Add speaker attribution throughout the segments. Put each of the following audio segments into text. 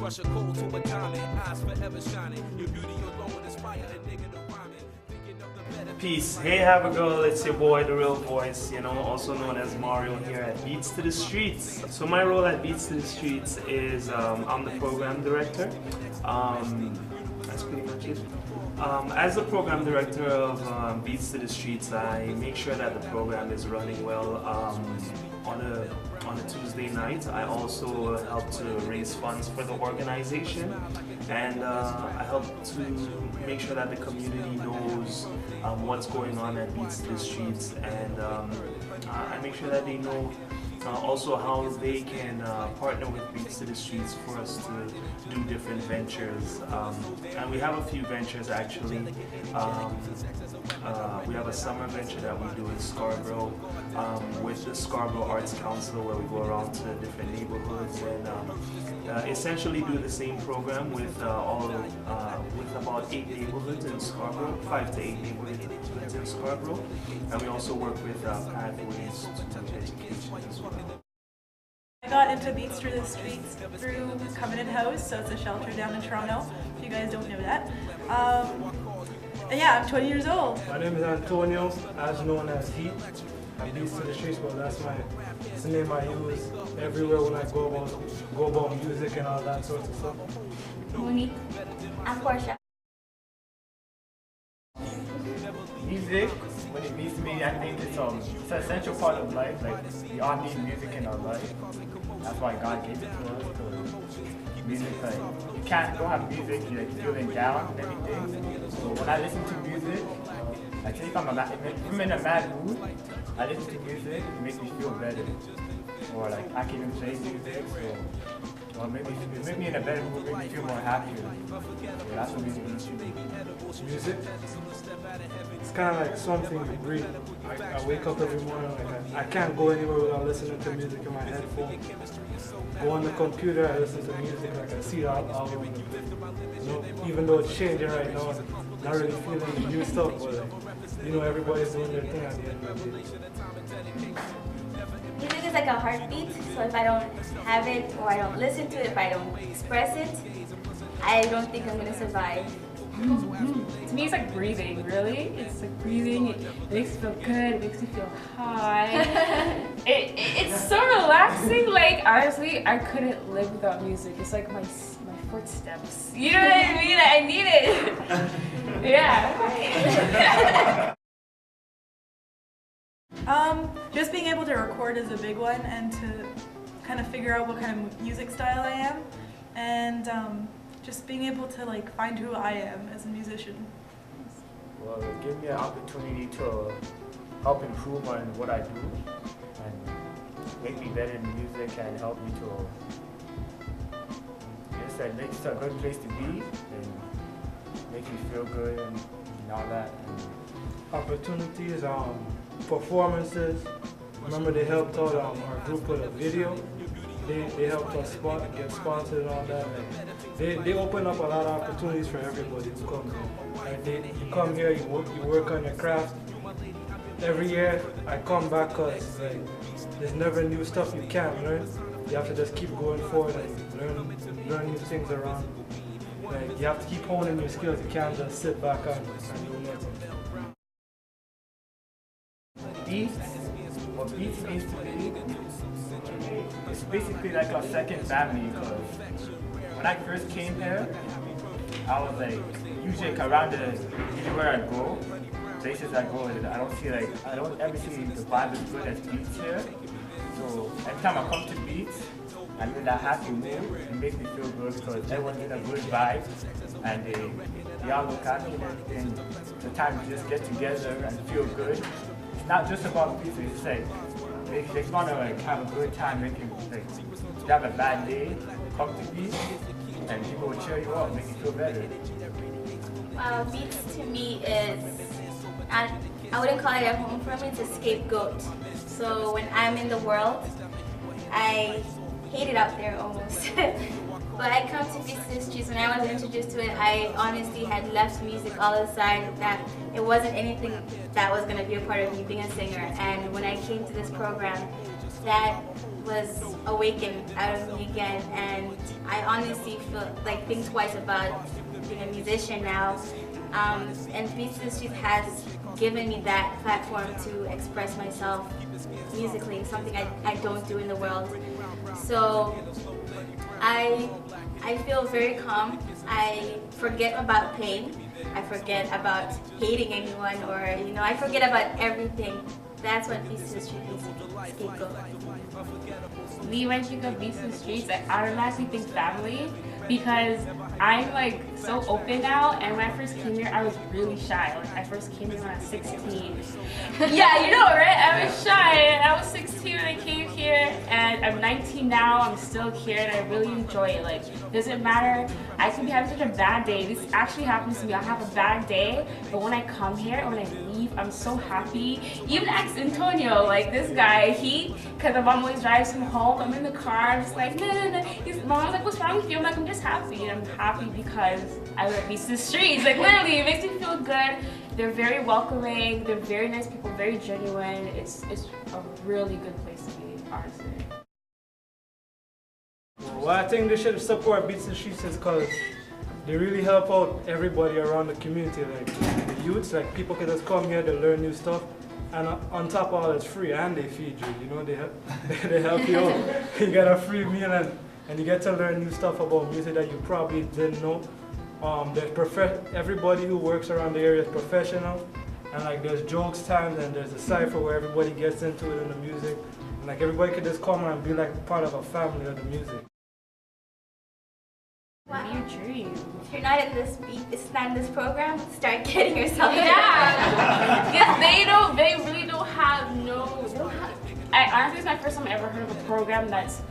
Speaker 1: Crush a cold to a diamond, eyes forever shining. Your beauty alone inspire a nigga to rhyme it. Thinking of the better.
Speaker 2: Peace. Hey Havergal, it's your boy, The Real Voice, also known as Mario here at Beatz to the Streets. So my role at Beatz to the Streets is I'm the program director. That's pretty much it. As the program director of Beatz to the Streets, I make sure that the program is running well. On a Tuesday night, I also help to raise funds for the organization, and I help to make sure that the community knows what's going on at Beatz to the Streets, and I make sure that they know also how they can partner with Beatz to the Streets for us to do different ventures. And we have a few ventures actually. We have a summer venture that we do in Scarborough with the Scarborough Arts Council, where we go around to different neighborhoods and essentially do the same program with with about 8 neighborhoods in Scarborough, 5 to 8 neighborhoods in Scarborough, and we also work with pathways to education as well.
Speaker 3: I got into Beatz to the Streets through Covenant House, so it's a shelter down in Toronto, if you guys don't know that. And yeah, I'm 20 years old.
Speaker 4: My name is Antonio, as known as Heat. I'm Beatz to the Streets, but that's the name I use everywhere when I go about music and all that sort of stuff.
Speaker 5: Monique. I'm Portia.
Speaker 6: Music, when it means to me, I think it's an essential part of life. Like, we all need music in our life. That's why God gave it to us. Because music, like, you don't have music, you're like feeling down and everything. So when I listen to music, like say if I'm in a mad mood, I listen to music, it makes me feel better. Or like I can even play music, or maybe in a better mood, make me feel more happier. So that's what music means to me.
Speaker 4: Music, it's kind of like something to breathe. I wake up every morning, like I can't go anywhere without listening to music in my headphones. Go on the computer, I listen to music, like I see it all over the place. Even though it's changing right now, not really feeling the new stuff, but like, everybody's doing their thing at the end of the day.
Speaker 5: Music is like a heartbeat, so if I don't have it, or I don't listen to it, if I don't express it, I don't think I'm going to survive.
Speaker 7: To me, it's like breathing, really. It's like breathing, it makes you feel good, it makes you feel high. It's so relaxing, like honestly, I couldn't live without music. It's like my footsteps. You know what I mean? I need it. Yeah.
Speaker 3: Just being able to record is a big one, and to kind of figure out what kind of music style I am, and just being able to like find who I am as a musician.
Speaker 6: Well, it gave me an opportunity to help improve on what I do and make me better in music and help me to it's a good place to be and make you feel good and all that.
Speaker 4: Opportunities, performances. Remember they helped out our group with a video. They helped us get sponsored and all that. They open up a lot of opportunities for everybody who comes in. You come here, you work on your craft. Every year I come back because there's never new stuff you can't learn. You have to just keep going forward and learn new things around. You have to keep honing your skills. You can't just sit back and do nothing.
Speaker 6: What Beatz means to me, it's basically like a second family, because when I first came here, I was like, usually around where I go, places I go, I don't ever see the vibe as good as Beatz here. So every time I come to Beatz, I'm in that happy mood. It makes me feel good because everyone's in a good vibe and they all look at me and everything. The time to just get together and feel good. It's not just about Beatz, it's like they just want to have a good time, you have a bad day, come to Beatz and people will cheer you up, make you feel better.
Speaker 5: Beatz to me is, I wouldn't call it a home for me, it's a scapegoat. So when I'm in the world, I hate it out there almost. But I come to Beatz to the Streetz, when I was introduced to it, I honestly had left music all aside, that it wasn't anything that was going to be a part of me being a singer. And when I came to this program, that was awakened out of me again, and I honestly feel like think twice about being a musician now. And Beatz to the Streetz has given me that platform to express myself musically, something I don't do in the world. So I feel very calm. I forget about pain. I forget about hating anyone, or I forget about everything. That's what Beatz to the Streetz is. Scapegoat.
Speaker 7: Me, when I think of Beatz to the Streetz, I automatically think family, because I'm like so open now, and when I first came here I was really shy. Like, I first came here when I was 16. Yeah, you know, right? I was shy, and I was 16 when I came here, and I'm 19 now. I'm still here, and I really enjoy it. Like, doesn't matter. I could be having such a bad day. This actually happens to me. I have a bad day, but when I come here and when I leave, I'm so happy. Even ex Antonio, like this guy, because my mom always drives him home, I'm in the car, I'm just like, no. My mom's like, what's wrong with you? I'm like, I'm just happy, and I'm happy because I live Beatz to the Streetz. Like, literally, it makes me feel good. They're very welcoming. They're very nice people, very genuine. It's a really good place to be, honestly.
Speaker 4: Well, I think they should support Beatz to the Streetz is because they really help out everybody around the community, like the youths. Like, people can just come here to learn new stuff, and on top of all, it's free, and they feed you. They help you out. You get a free meal, and you get to learn new stuff about music that you probably didn't know. Everybody who works around the area is professional, and like there's jokes times, and there's a cypher where everybody gets into it in the music, and like everybody could just come and be like part of a family of the music.
Speaker 5: Wow.
Speaker 7: What do you dream?
Speaker 5: If you're not in this program, start getting yourself in.
Speaker 7: Yeah, because they really don't have I honestly, it's my first time I ever heard of a program that's,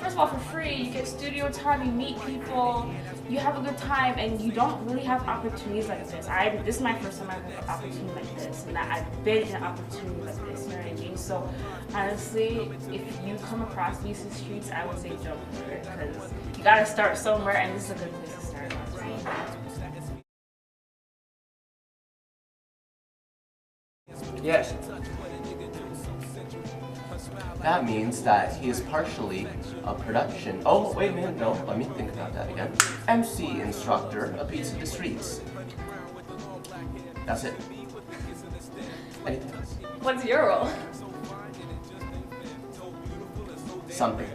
Speaker 7: first of all, for free. You get studio time, you meet people, you have a good time, and you don't really have opportunities like this. This is my first time I've had an opportunity like this, and that I've been in an opportunity like this, you know what I mean? So honestly, if you come across Beatz to the Streetz, I would say jump for it, because you gotta start somewhere, and this is a good place to start.
Speaker 8: Yes. That means that he is partially a production. Oh, wait a minute, no, let me think about that again. MC instructor of Beatz to the Streetz. That's it. Anything else?
Speaker 7: What's your role?
Speaker 8: Something.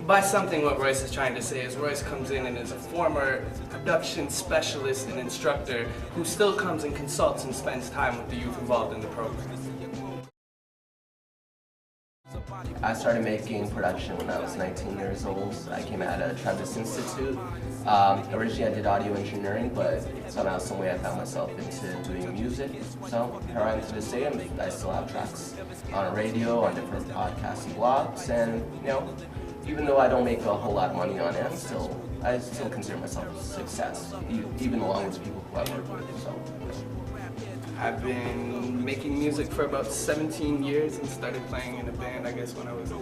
Speaker 9: By something, what Royce is trying to say is Royce comes in and is a former production specialist and instructor who still comes and consults and spends time with the youth involved in the program.
Speaker 8: I started making production when I was 19 years old. I came out of Travis Institute. Originally I did audio engineering, but somehow, some way I found myself into doing music. So here I am to this day, and I still have tracks on radio, on different podcasts and blogs, and even though I don't make a whole lot of money on it, I still consider myself a success, even along with people who I work with. So.
Speaker 9: I've been making music for about 17 years and started playing in a band, I guess, when I was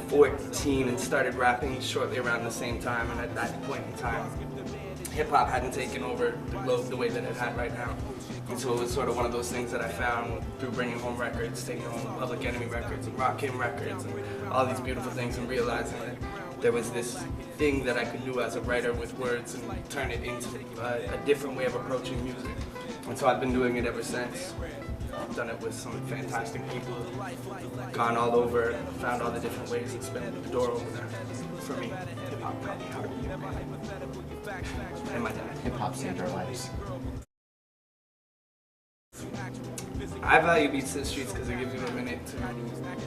Speaker 9: 14, and started rapping shortly around the same time. And at that point in time, hip-hop hadn't taken over the globe the way that it had right now. And so it was sort of one of those things that I found through bringing home records, taking home Public Enemy records and Rakim records and all these beautiful things, and realizing that there was this thing that I could do as a writer with words and turn it into a different way of approaching music. And so I've been doing it ever since. I've done it with some fantastic people, gone all over, found all the different ways. It's been the door opener for me. Hip-hop taught me how to be a man. And my dad.
Speaker 8: Hip-hop saved our lives.
Speaker 9: I value Beatz to the Streetz because it gives you a minute to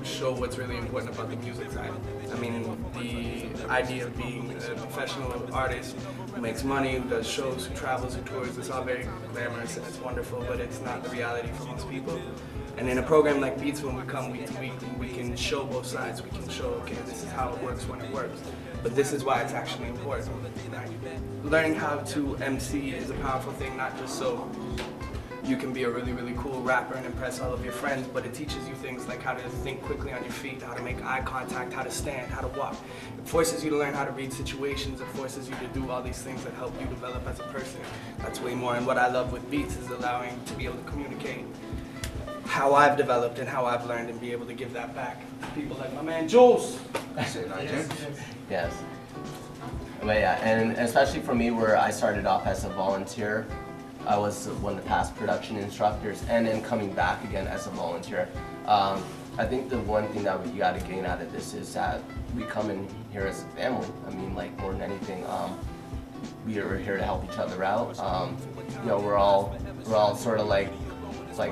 Speaker 9: show what's really important about the music side. I mean, the idea of being a professional artist who makes money, who does shows, who travels, who tours, it's all very glamorous and it's wonderful, but it's not the reality for most people. And in a program like Beatz, when we come week to week, we can show both sides. We can show, okay, this is how it works when it works. But this is why it's actually important. Right? Learning how to MC is a powerful thing, not just so you can be a really, really cool rapper and impress all of your friends, but it teaches you things like how to think quickly on your feet, how to make eye contact, how to stand, how to walk. It forces you to learn how to read situations. It forces you to do all these things that help you develop as a person. That's way more. And what I love with Beatz is allowing to be able to communicate how I've developed and how I've learned and be able to give that back to people like my man Jules.
Speaker 8: Yes. But yeah, and especially for me, where I started off as a volunteer, I was one of the past production instructors, and then coming back again as a volunteer. I think the one thing that you got to gain out of this is that we come in here as a family. I mean, like more than anything, we are here to help each other out. You know, we're all sort of like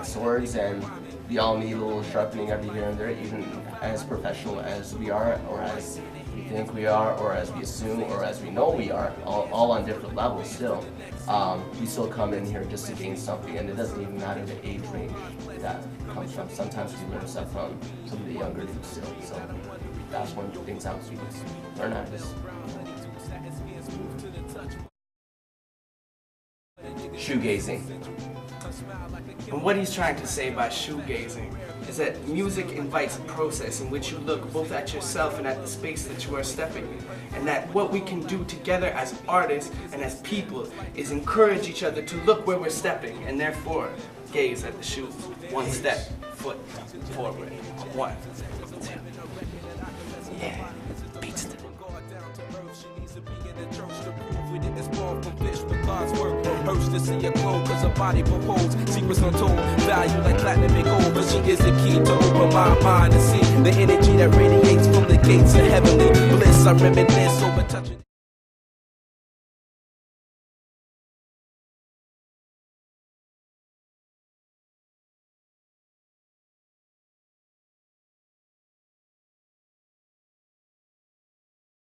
Speaker 8: swords, and we all need a little sharpening every here and there, even as professional as we are, or as we think we are, or as we assume, or as we know we are, all on different levels still. We still come in here just to gain something, and it doesn't even matter the age range that comes from. Sometimes we learn stuff from some of the younger dudes still, so that's one of the things I would learn out of this. Shoegazing.
Speaker 9: And what he's trying to say by shoegazing is that music invites a process in which you look both at yourself and at the space that you are stepping in. And that what we can do together as artists and as people is encourage each other to look where we're stepping, and therefore gaze at the shoes. One step, foot forward. 1, 2. Yeah, Beatz.
Speaker 1: We didn't spawn from fish with God's work. Rehearsed to see a glow, cause her body beholds secrets untold. Value like platinum and gold, but she is the key to open my mind and see the energy that radiates from the gates of heavenly bliss. I reminisce over touching.